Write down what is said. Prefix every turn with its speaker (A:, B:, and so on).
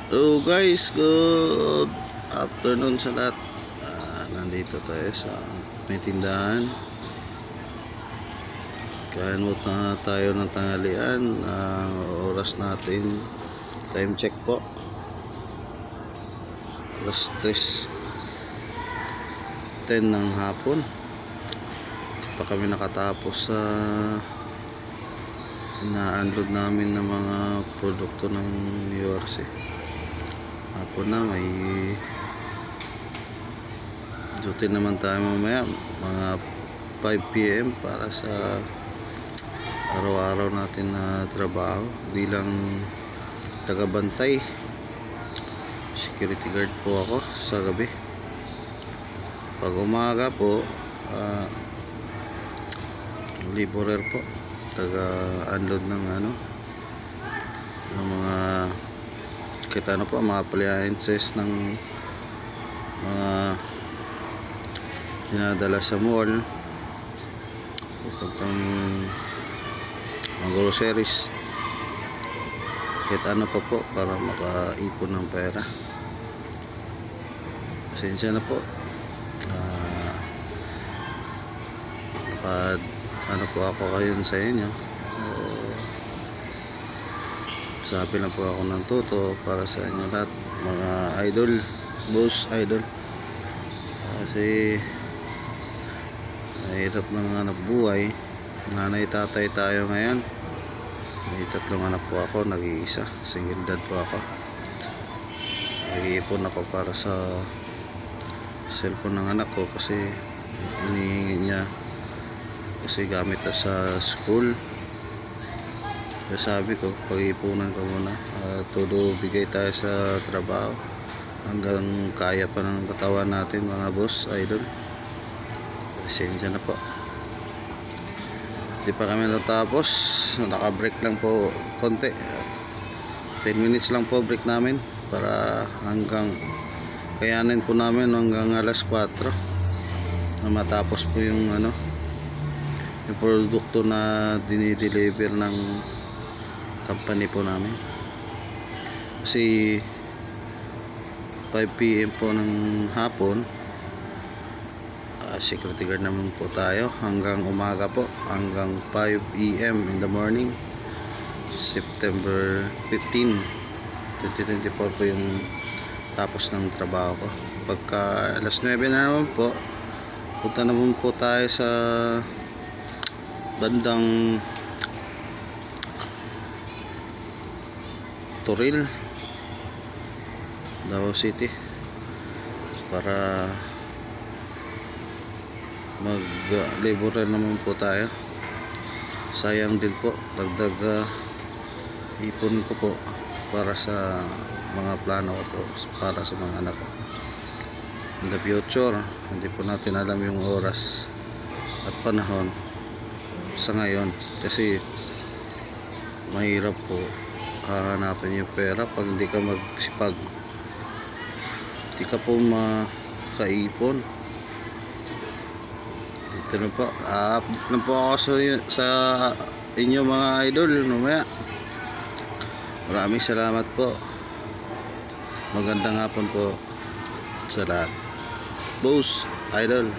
A: So guys, good afternoon sa lahat. Nandito tayo sa may tindahan. Kain muna tayo ng tanghalian. Oras natin, time check po, alas 3:10 ng hapon. Pa kami nakatapos sa ina-unload namin ng mga produkto ng URC. Hapon na, may duty naman tayo mamaya mga 5 PM para sa araw-araw natin na trabaho bilang tagabantay. Security guard po ako sa gabi. Pag umaga po, laborer po, taga-unload ng ng mga kita po, mga appliances ng mga dinadala sa mall, pupuntang mga groceries, kita pa po para makaipon ng pera. Pasensya na po, po ako kayon sa inyo. Sabi lang po ako ng toto para sa inyo lahat, mga idol, boss idol. Kasi mahirap ng hanap buhay. Nanay tatay tayo ngayon. May 3 anak po ako, nag-iisa, single dad po ako. Nag-iipon ako para sa cellphone ng anak ko kasi hinihingi niya, kasi gamit na sa school. Kaya sabi ko, pag-iipunan ko muna, todo bigay tayo sa trabaho hanggang kaya pa ng katawan natin, mga boss idol. Pasensya na po, di pa kami natapos, naka-break lang po konti, 10 minutes lang po break namin para hanggang kayanin po namin hanggang alas 4 na matapos po yung yung produkto na dinideliver ng company po namin. Kasi 5 PM po ng hapon, security guard naman po tayo hanggang umaga po, hanggang 5 AM in the morning. September 15, 2024 po yung tapos ng trabaho ko. Pagka alas 9 na naman po, punta naman po tayo sa bandang Toril, Davao City, para mag-labor naman po tayo. Sayang din po, dagdag ipon ko po para sa mga plano ko po, para sa mga anak ko in the future. Hindi po natin alam yung oras at panahon sa ngayon, kasi mahirap po hahanapin yung pera pag hindi ka magsipag, hindi ka po makaipon. Dito na po, update na po ako sa inyo mga idol mamaya. Maraming salamat po, magandang hapon po sa lahat, boss idol.